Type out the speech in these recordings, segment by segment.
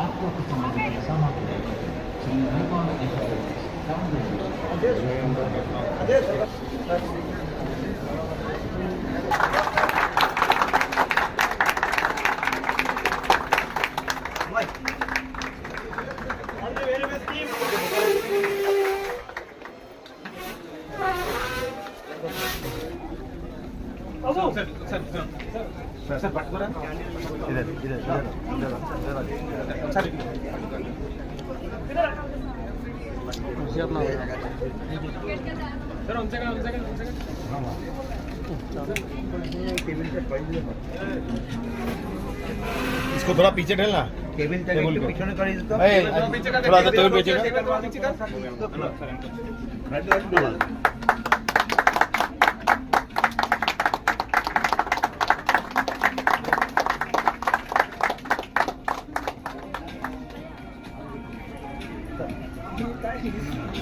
ఆత్మకు సంబంధించిన సామాగ్రి శ్రీ దీపాల सर पटकोरा इधर इधर इधर सर इसको थोड़ा पीछे ढलना केबिल पीछे न करी इसको थोड़ा सा टेबल पीछे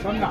सुनना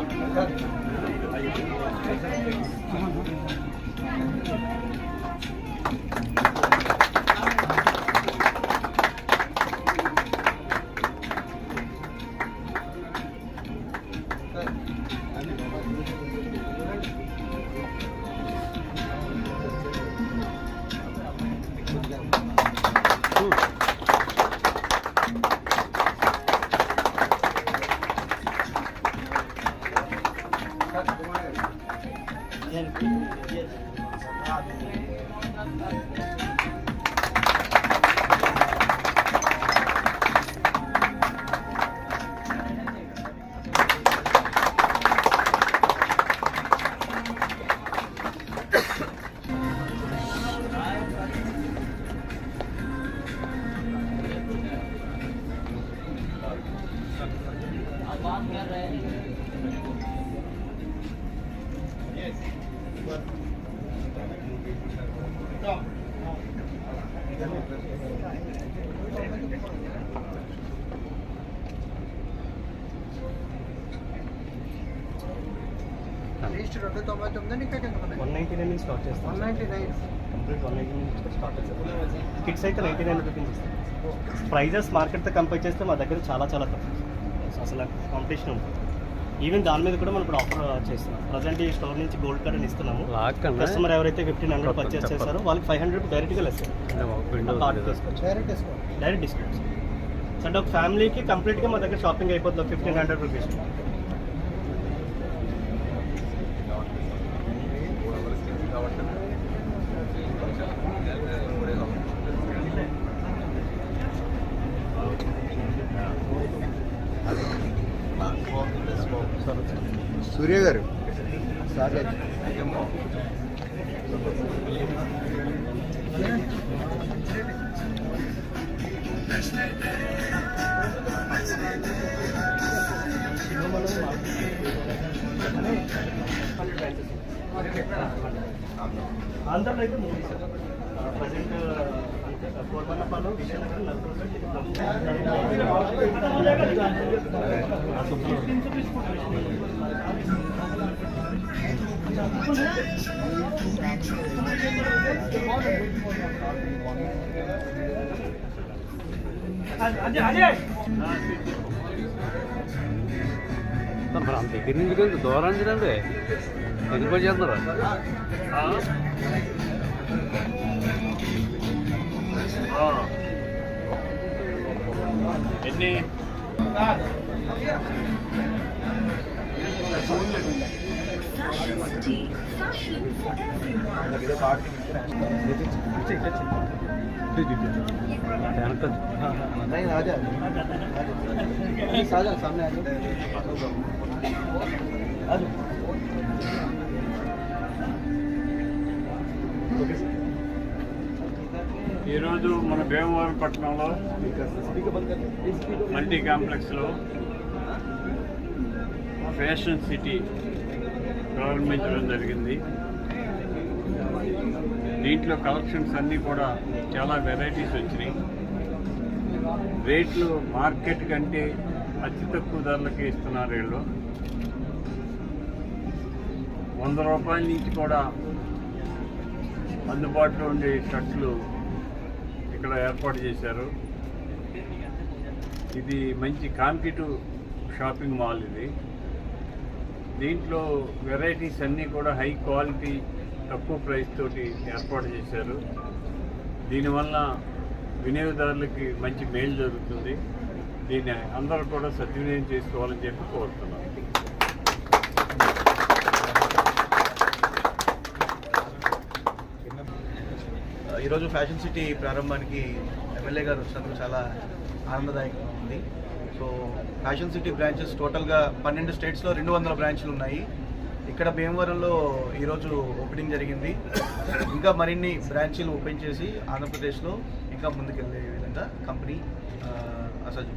స్టార్ట్ చేస్తాం 199 కంప్లీట్ 199 స్టార్ట్ చేస్తాం. కిట్స్ అయితే 99 రూపీస్ ఇస్తాం. ప్రైజెస్ మార్కెట్తో కంపేర్ చేస్తే మా దగ్గర చాలా చాలా తక్కువ, అసలు కాంపిటీషన్ ఉంటుంది. ఈవెన్ దాని మీద కూడా మనం ఇప్పుడు ఆఫర్ చేస్తున్నాం. ప్రజెంట్ ఈ స్టోర్ నుంచి గోల్డ్ కార్డ్ ఇస్తున్నాము. కస్టమర్ ఎవరైతే 1500 పర్చేస్ చేస్తారో వాళ్ళకి 500 డైరెక్ట్గా లెస్ డైరెక్ట్ డిస్కౌంట్స్. అంటే ఒక ఫ్యామిలీకి కంప్లీట్గా మా దగ్గర షాపింగ్ అయిపోతుంది 1500 రూపీస్. సూర్య గారు ఆంధ్రలో అయితే మూవీ సార్ ప్రజెంట్ కోర్మన్నపాలెం విషయం మరి అంత దగ్గర నుంచి దూరం చూడండి ఎదురుపడి చేస్తున్నారు. ఎన్ని ఈరోజు మన భీమవరం పట్టణంలో మల్టీ కాంప్లెక్స్లో ఫ్యాషన్ సిటీ ప్రారంభించడం జరిగింది. దీంట్లో కలెక్షన్స్ అన్నీ కూడా చాలా వెరైటీస్ వచ్చినాయి. రేట్లు మార్కెట్ కంటే అతి తక్కువ ధరలకి ఇస్తున్నారు వీళ్ళు. 100 రూపాయల నుంచి కూడా అందుబాటులో ఉండే షర్ట్లు ఇక్కడ ఏర్పాటు చేశారు. ఇది మంచి కాంపిటేటివ్ షాపింగ్ మాల్ ఇది. దీంట్లో వెరైటీస్ అన్నీ కూడా హై క్వాలిటీ తక్కువ ప్రైస్ తోటి ఏర్పాటు చేశారు. దీనివల్ల వినియోగదారులకి మంచి మేలు జరుగుతుంది. దీన్ని అందరూ కూడా సద్వినియోగం చేసుకోవాలని చెప్పి కోరుతున్నాను. ఈరోజు ఫ్యాషన్ సిటీ ప్రారంభానికి ఎమ్మెల్యే గారు వచ్చినందుకు చాలా ఆనందదాయకంగా ఉంది. సో ఫ్యాషన్ సిటీ బ్రాంచెస్ టోటల్గా 12 స్టేట్స్లో 200 బ్రాంచ్లు ఉన్నాయి. ఇక్కడ భీమవరంలో ఈరోజు ఓపెనింగ్ జరిగింది. ఇంకా మరిన్ని బ్రాంచీలు ఓపెన్ చేసి ఆంధ్రప్రదేశ్లో ఇంకా ముందుకెళ్ళే విధంగా కంపెనీ అసలు